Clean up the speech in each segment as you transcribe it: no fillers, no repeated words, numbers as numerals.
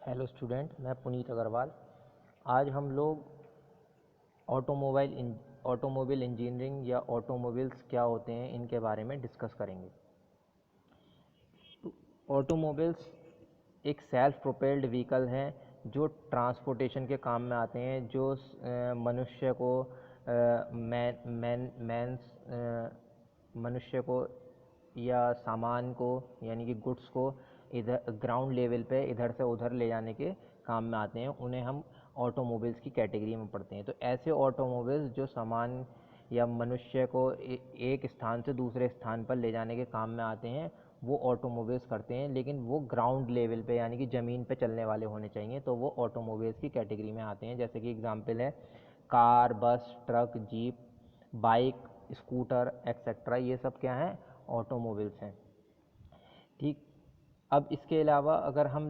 Hello student, मैं पुनीत अग्रवाल। आज हम लोग ऑटोमोबाइल इंजीनियरिंग या ऑटोमोबाइल्स क्या होते हैं इनके बारे में डिस्कस करेंगे। तो ऑटोमोबाइल्स एक सेल्फ प्रोपेल्ड व्हीकल हैं जो ट्रांसपोर्टेशन के काम में आते हैं, जो मनुष्य को मनुष्य को या सामान को यानी कि गुड्स को इधर ग्राउंड लेवल पे इधर से उधर ले जाने के काम में आते हैं। उन्हें हम ऑटोमोबाइल्स की कैटेगरी में पढ़ते हैं। तो ऐसे ऑटोमोबाइल्स जो सामान या मनुष्य को एक स्थान से दूसरे स्थान पर ले जाने के काम में आते हैं वो ऑटोमोबाइल्स करते हैं, लेकिन वो ग्राउंड लेवल पे यानी कि ज़मीन पे चलने वाले होने चाहिए, तो वो ऑटोमोबाइल्स की कैटेगरी में आते हैं। जैसे कि एग्जांपल है कार, बस, truck, jeep, bike, scooter etcetera, ये सब क्या हैं? ऑटोमोबाइल्स हैं। ठीक। अब इसके अलावा अगर हम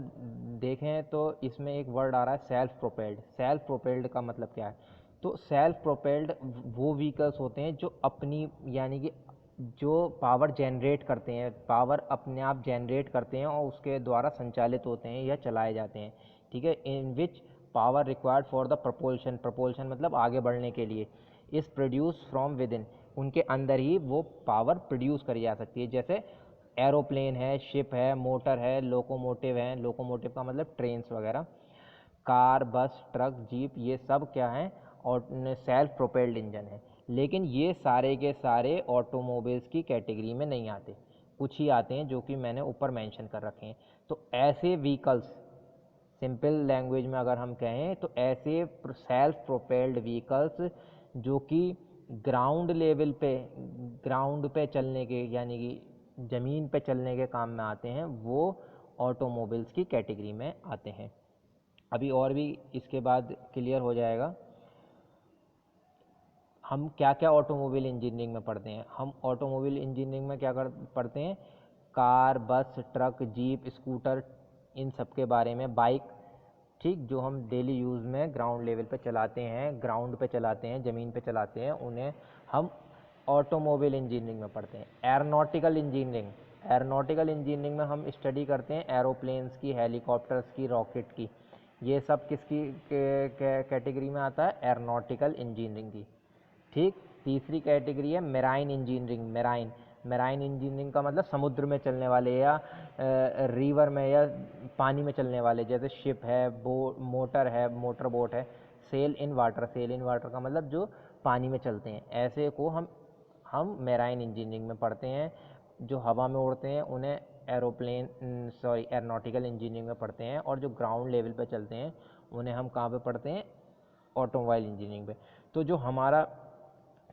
देखें तो इसमें एक वर्ड आ रहा है सेल्फ प्रोपेल्ड। सेल्फ प्रोपेल्ड का मतलब क्या है? तो सेल्फ प्रोपेल्ड वो व्हीकल्स होते हैं जो अपनी यानी कि जो पावर जनरेट करते हैं, पावर अपने आप जनरेट करते हैं और उसके द्वारा संचालित होते हैं या चलाए जाते हैं। ठीक है। In which power required for the propulsion, propulsion मतलब आगे बढ़ने के लिए, is produce from within, उनके अंदर ही वो पावर प्रोड्यूस करी जा सकती है। जैसे एरोप्लेन है, शिप है, मोटर है, लोकोमोटिव है, लोकोमोटिव का मतलब ट्रेन्स वगैरह, कार, बस, ट्रक, जीप, ये सब क्या हैं? और सेल्फ प्रोपेल्ड इंजन है। लेकिन ये सारे के सारे ऑटोमोबाइल्स की कैटेगरी में नहीं आते, कुछ ही आते हैं जो कि मैंने ऊपर मेंशन कर रखे हैं। तो ऐसे व्हीकल्स, सिंपल लैंग्वेज में अगर हम कहें तो ऐसे सेल्फ प्रोपेल्ड व्हीकल्स जो कि ग्राउंड पे चलने के यानी कि ज़मीन पे चलने के काम में आते हैं, वो ऑटोमोबाइल्स की कैटेगरी में आते हैं। अभी और भी इसके बाद क्लियर हो जाएगा। हम क्या क्या ऑटोमोबाइल इंजीनियरिंग में पढ़ते हैं? हम ऑटोमोबाइल इंजीनियरिंग में क्या पढ़ते हैं? कार, बस, ट्रक, जीप, स्कूटर, इन सब के बारे में, बाइक, ठीक, जो हम डेली यूज़ में ग्राउंड लेवल पे चलाते हैं, ग्राउंड पे चलाते हैं, ज़मीन पे चलाते हैं, उन्हें हम ऑटोमोबाइल इंजीनियरिंग में पढ़ते हैं। एरोनॉटिकल इंजीनियरिंग, एरोनॉटिकल इंजीनियरिंग में हम स्टडी करते हैं एरोप्लेन्स की, हेलीकॉप्टर्स की, रॉकेट की। ये सब किसकी कैटेगरी में आता है? एरोनॉटिकल इंजीनियरिंग की। ठीक। तीसरी कैटेगरी है मेराइन इंजीनियरिंग। मेराइन इंजीनियरिंग का मतलब समुद्र में चलने वाले या रिवर में या पानी में चलने वाले, जैसे शिप है, मोटर है, मोटर बोट है। Sail in water, sail in water का मतलब जो पानी में चलते हैं, ऐसे को हम मेराइन इंजीनियरिंग में पढ़ते हैं। जो हवा में उड़ते हैं उन्हें एरोनॉटिकल इंजीनियरिंग में पढ़ते हैं, और जो ग्राउंड लेवल पे चलते हैं उन्हें हम कहाँ पे पढ़ते हैं? ऑटोमोबाइल इंजीनियरिंग पे। तो जो हमारा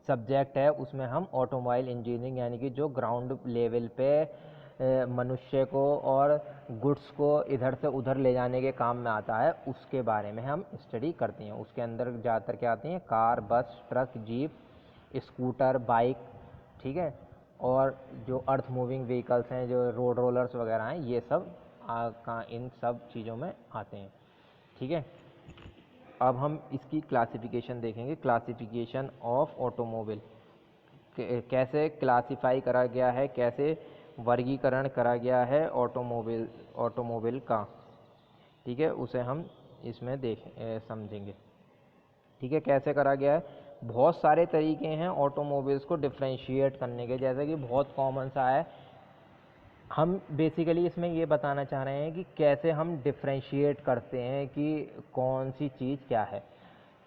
सब्जेक्ट है उसमें हम ऑटोमोबाइल इंजीनियरिंग यानी कि जो ग्राउंड लेवल पे मनुष्य को और गुड्स को इधर से उधर ले जाने के काम में आता है, उसके बारे में हम स्टडी करते हैं। उसके अंदर ज़्यादातर क्या आती हैं? कार, बस, ट्रक, जीप, स्कूटर, बाइक, ठीक है, और जो अर्थ मूविंग व्हीकल्स हैं, जो रोड रोलर्स वगैरह हैं, ये सब इन सब चीज़ों में आते हैं। ठीक है। अब हम इसकी क्लासिफिकेशन देखेंगे, क्लासिफिकेशन ऑफ ऑटोमोबाइल, कैसे क्लासिफाई करा गया है, कैसे वर्गीकरण करा गया है ऑटोमोबाइल का। ठीक है, उसे हम इसमें समझेंगे। ठीक है, कैसे करा गया है? बहुत सारे तरीके हैं ऑटोमोबाइल्स को डिफ्रेंशिएट करने के, जैसे कि बहुत कॉमन सा है। हम बेसिकली इसमें ये बताना चाह रहे हैं कि कैसे हम डिफ्रेंशिएट करते हैं कि कौन सी चीज़ क्या है।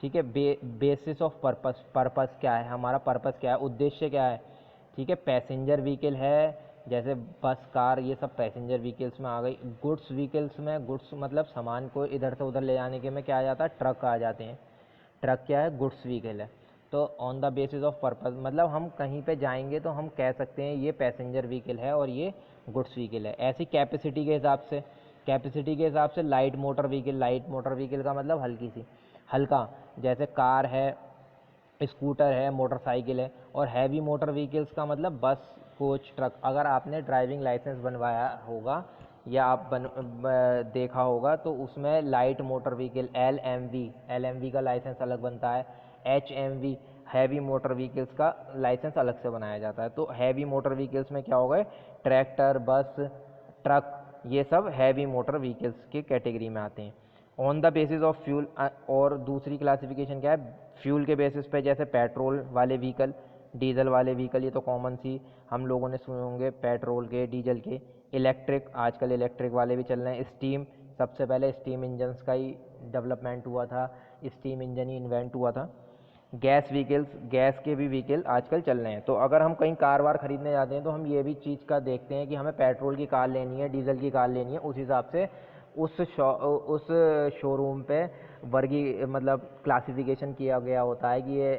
ठीक है। बेसिस ऑफ पर्पस क्या है, हमारा पर्पस क्या है, उद्देश्य क्या है। ठीक है। पैसेंजर व्हीकल है, जैसे बस, कार, ये सब पैसेंजर व्हीकल्स में आ गई। गुड्स व्हीकल्स में, गुड्स मतलब सामान को इधर से उधर ले जाने के में क्या आ जाता है? ट्रक आ जाते हैं। ट्रक क्या है? गुड्स व्हीकल है। तो on the basis of purpose मतलब हम कहीं पे जाएंगे तो हम कह सकते हैं ये पैसेंजर व्हीकल है और ये गुड्स व्हीकल है। ऐसी कैपेसिटी के हिसाब से, light motor vehicle, light motor vehicle का मतलब हल्की सी, हल्का, जैसे कार है, स्कूटर है, मोटरसाइकिल है। और हैवी मोटर व्हीकल्स का मतलब बस, कोच, ट्रक। अगर आपने ड्राइविंग लाइसेंस बनवाया होगा या आप देखा होगा तो उसमें लाइट मोटर व्हीकल LMV का लाइसेंस अलग बनता है। HMV हैवी मोटर व्हीकल्स का लाइसेंस अलग से बनाया जाता है। तो हैवी मोटर व्हीकल्स में क्या होगा? ट्रैक्टर, बस, ट्रक, ये सब हैवी मोटर व्हीकल्स के कैटेगरी में आते हैं। On the basis of fuel, और दूसरी क्लासिफिकेशन क्या है, फ्यूल के बेसिस पे, जैसे पेट्रोल वाले व्हीकल, डीजल वाले व्हीकल, ये तो कॉमन सी हम लोगों ने सुने होंगे, पेट्रोल के, डीजल के। इलेक्ट्रिक, आजकल इलेक्ट्रिक वाले भी चल रहे हैं। स्टीम, सबसे पहले स्टीम इंजन्स का ही डेवलपमेंट हुआ था, स्टीम इंजन ही इन्वेंट हुआ था। गैस व्हीकल्स, गैस के भी व्हीकल आजकल चल रहे हैं। तो अगर हम कहीं कार वार खरीदने जाते हैं तो हम ये भी चीज़ का देखते हैं कि हमें पेट्रोल की कार लेनी है, डीजल की कार लेनी है, उस हिसाब से उस शोरूम पे मतलब क्लासिफिकेशन किया गया होता है कि ये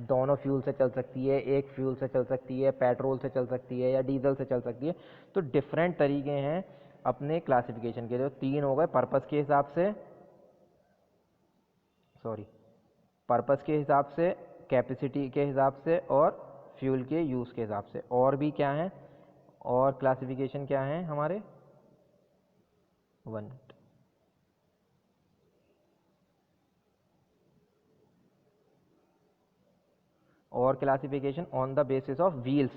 दोनों फ्यूल से चल सकती है, एक फ्यूल से चल सकती है, पेट्रोल से चल सकती है या डीजल से चल सकती है। तो डिफरेंट तरीके हैं अपने क्लासिफिकेशन के। जो 3 हो गए, पर्पस के हिसाब से, पर्पस के हिसाब से, कैपेसिटी के हिसाब से और फ्यूल के यूज़ के हिसाब से। और भी क्या है, और क्लासिफिकेशन क्या है हमारे, 1 और classification on the basis of wheels,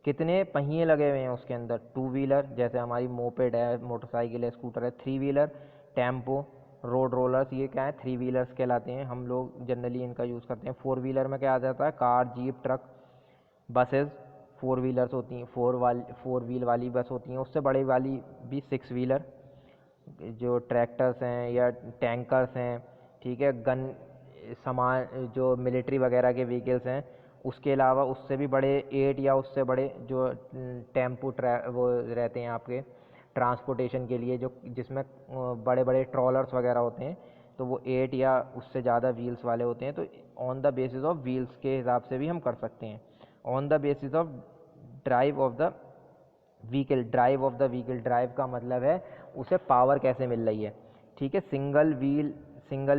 कितने पहिए लगे हुए हैं उसके अंदर। 2 व्हीलर, जैसे हमारी मोपेड है, मोटरसाइकिल है, स्कूटर है। 3 व्हीलर, टेम्पो, रोड रोलर्स, ये क्या है, 3 व्हीलर्स कहलाते हैं, हम लोग जनरली इनका यूज़ करते हैं। 4 व्हीलर में क्या आ जाता है, car, jeep, truck, buses 4 wheelers होती हैं, 4 व्हील वाली बस होती हैं। उससे बड़ी वाली भी 6 व्हीलर, जो ट्रैक्टर्स हैं या टैंकर्स हैं, ठीक है, गन सामान, जो मिलिट्री वगैरह के व्हीकल्स हैं। उसके अलावा उससे भी बड़े 8 या उससे बड़े जो टेम्पो वो रहते हैं आपके ट्रांसपोर्टेशन के लिए, जो जिसमें बड़े बड़े ट्रॉलर्स वगैरह होते हैं, तो वो 8 या उससे ज़्यादा व्हील्स वाले होते हैं। तो on the basis of wheels के हिसाब से भी हम कर सकते हैं। On the basis of drive of the vehicle, drive of the vehicle, drive का मतलब है उसे पावर कैसे मिल रही है, ठीक है। सिंगल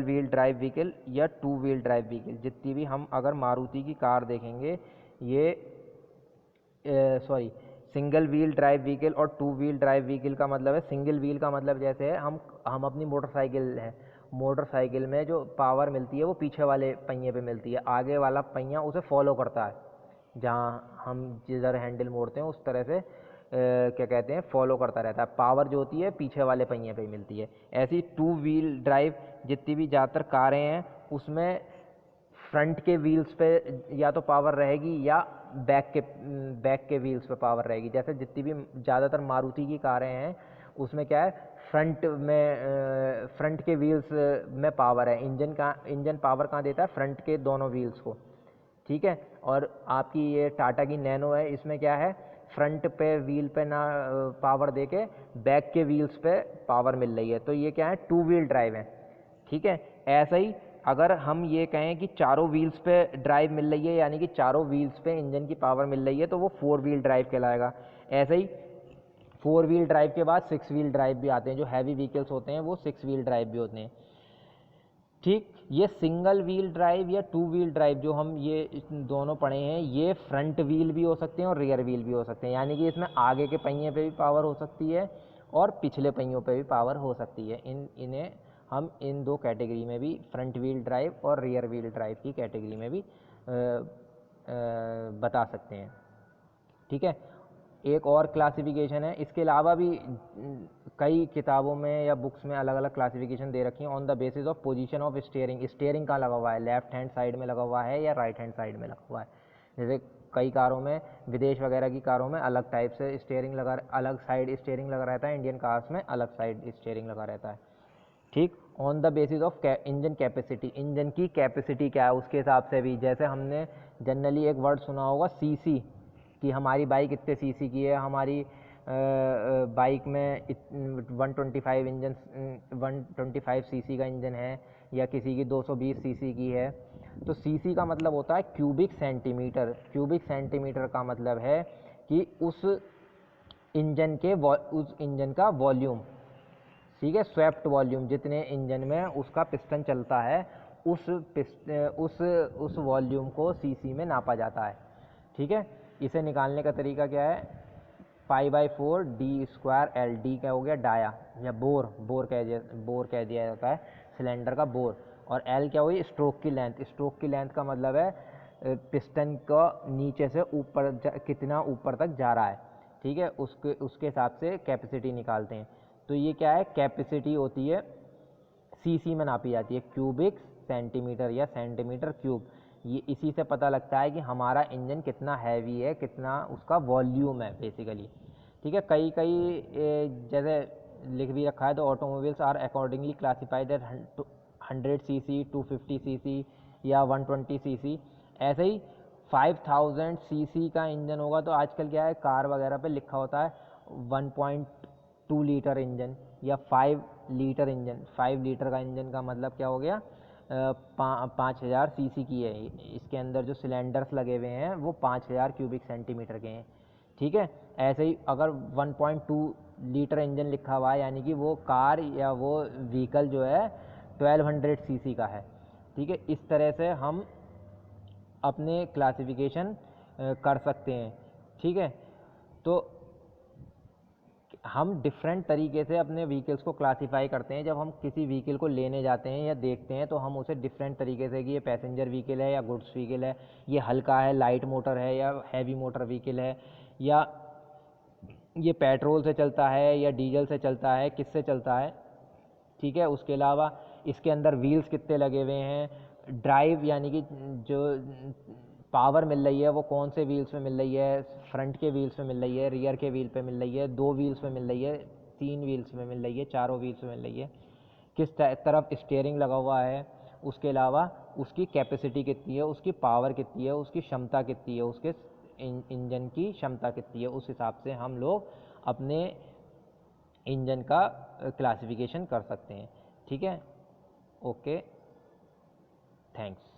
व्हील ड्राइव व्हीकल या 2 व्हील ड्राइव व्हीकल, जितनी भी हम अगर मारुति की कार देखेंगे, ये सिंगल व्हील ड्राइव व्हीकल और 2 व्हील ड्राइव व्हीकल का मतलब है, सिंगल व्हील का मतलब जैसे है हम अपनी मोटरसाइकिल है, मोटरसाइकिल में जो पावर मिलती है वो पीछे वाले पहिए पे मिलती है, आगे वाला पहिया उसे फॉलो करता है, जहाँ हम जिधर हैंडल मोड़ते हैं उस तरह से क्या कहते हैं, फॉलो करता रहता है। पावर जो होती है पीछे वाले पहिए पे मिलती है। ऐसी 2 व्हील ड्राइव जितनी भी ज़्यादातर कारें हैं उसमें फ्रंट के व्हील्स पे या तो पावर रहेगी या बैक के व्हील्स पे पावर रहेगी। जैसे जितनी भी ज़्यादातर मारुति की कारें हैं उसमें क्या है, फ्रंट के व्हील्स में पावर है। इंजन पावर कहाँ देता है, फ्रंट के दोनों व्हील्स को, ठीक है। और आपकी ये टाटा की नैनो है, इसमें क्या है, फ्रंट पे व्हील पे ना पावर देके बैक के व्हील्स पे पावर मिल रही है। तो ये क्या है, 2 व्हील ड्राइव है, ठीक है। ऐसा ही अगर हम ये कहें कि चारों व्हील्स पे ड्राइव मिल रही है, यानी कि चारों व्हील्स पे इंजन की पावर मिल रही है, तो वो 4 व्हील ड्राइव कहलाएगा। ऐसे ही 4 व्हील ड्राइव के बाद 6 व्हील ड्राइव भी आते हैं। जो हैवी व्हीकल्स होते हैं वो 6 व्हील ड्राइव भी होते हैं, ठीक। ये सिंगल व्हील ड्राइव या 2 व्हील ड्राइव जो हम ये दोनों पढ़े हैं, ये फ्रंट व्हील भी हो सकते हैं और रियर व्हील भी हो सकते हैं, यानी कि इसमें आगे के पहिए पे भी पावर हो सकती है और पिछले पहियों पे भी पावर हो सकती है। इन्हें हम इन 2 कैटेगरी में भी, फ्रंट व्हील ड्राइव और रियर व्हील ड्राइव की कैटेगरी में भी बता सकते हैं, ठीक है। एक और क्लासिफिकेशन है, इसके अलावा भी कई किताबों में या बुक्स में अलग अलग क्लासिफिकेशन दे रखी हैं। On the basis of position of steering, steering कहाँ लगा हुआ है, लेफ्ट हैंड साइड में लगा हुआ है या राइट हैंड साइड में लगा हुआ है। जैसे कई कारों में, विदेश वगैरह की कारों में अलग टाइप से स्टीयरिंग लगा, अलग साइड स्टीयरिंग लगा रहता है, इंडियन कार्स में अलग साइड स्टीयरिंग लगा रहता है, ठीक। On the basis of engine capacity, engine की कैपेसिटी क्या है उसके हिसाब से भी, जैसे हमने जनरली एक वर्ड सुना होगा सीसी, कि हमारी बाइक इतने सीसी की है, हमारी बाइक में 125 सीसी का इंजन है या किसी की 220 सीसी की है। तो सीसी का मतलब होता है क्यूबिक सेंटीमीटर। क्यूबिक सेंटीमीटर का मतलब है कि उस इंजन का वॉल्यूम, ठीक है, स्वेप्ट वॉल्यूम, जितने इंजन में उसका पिस्टन चलता है उस वॉल्यूम को सीसी में नापा जाता है, ठीक है। इसे निकालने का तरीका क्या है, π/4 d²L, डी क्या हो गया, डाया या बोर कह दिया जाता है सिलेंडर का बोर, और एल क्या हुई, स्ट्रोक की लेंथ। स्ट्रोक की लेंथ का मतलब है पिस्टन का नीचे से ऊपर कितना ऊपर तक जा रहा है, ठीक है, उसके हिसाब से कैपेसिटी निकालते हैं। तो ये क्या है, कैपेसिटी होती है सीसी में नापी जाती है, क्यूबिक सेंटीमीटर या सेंटीमीटर क्यूब। ये इसी से पता लगता है कि हमारा इंजन कितना हैवी है, कितना उसका वॉल्यूम है बेसिकली। ठीक है, कई जैसे लिख भी रखा है, तो automobiles are accordingly classified at 100 CC, 250 CC या 120 सीसी। ऐसे ही 5000 सीसी का इंजन होगा तो आजकल क्या है, कार वगैरह पे लिखा होता है 1.2 लीटर इंजन या 5 लीटर इंजन। 5 लीटर का इंजन का मतलब क्या हो गया, 5000 सीसी की है। इसके अंदर जो सिलेंडर्स लगे हुए हैं वो 5000 क्यूबिक सेंटीमीटर के हैं। ठीक है, ऐसे ही अगर 1.2 लीटर इंजन लिखा हुआ है, यानी कि वो कार या वो व्हीकल जो है 1200 सीसी का है। ठीक है, इस तरह से हम अपने क्लासिफिकेशन कर सकते हैं। ठीक है, तो हम डिफरेंट तरीके से अपने व्हीकल्स को क्लासिफाई करते हैं। जब हम किसी व्हीकल को लेने जाते हैं या देखते हैं तो हम उसे डिफरेंट तरीके से कि ये पैसेंजर व्हीकल है या गुड्स व्हीकल है, ये हल्का है, लाइट मोटर है या हैवी मोटर व्हीकल है, या ये पेट्रोल से चलता है या डीजल से चलता है, किससे चलता है। ठीक है, उसके अलावा इसके अंदर व्हील्स कितने लगे हुए हैं, ड्राइव यानी कि जो पावर मिल रही है वो कौन से व्हील्स पे मिल रही है, फ्रंट के व्हील्स पे मिल रही है, रियर के व्हील पे मिल रही है, 2 व्हील्स पे मिल रही है, 3 व्हील्स पे मिल रही है, चारों व्हील्स पे मिल रही है, किस तरफ स्टीयरिंग लगा हुआ है, उसके अलावा उसकी कैपेसिटी कितनी है, उसकी पावर कितनी है, उसकी क्षमता कितनी है, उसके इंजन की क्षमता कितनी है। उस हिसाब से हम लोग अपने इंजन का क्लासिफिकेशन कर सकते हैं। ठीक है, ओके, थैंक्स।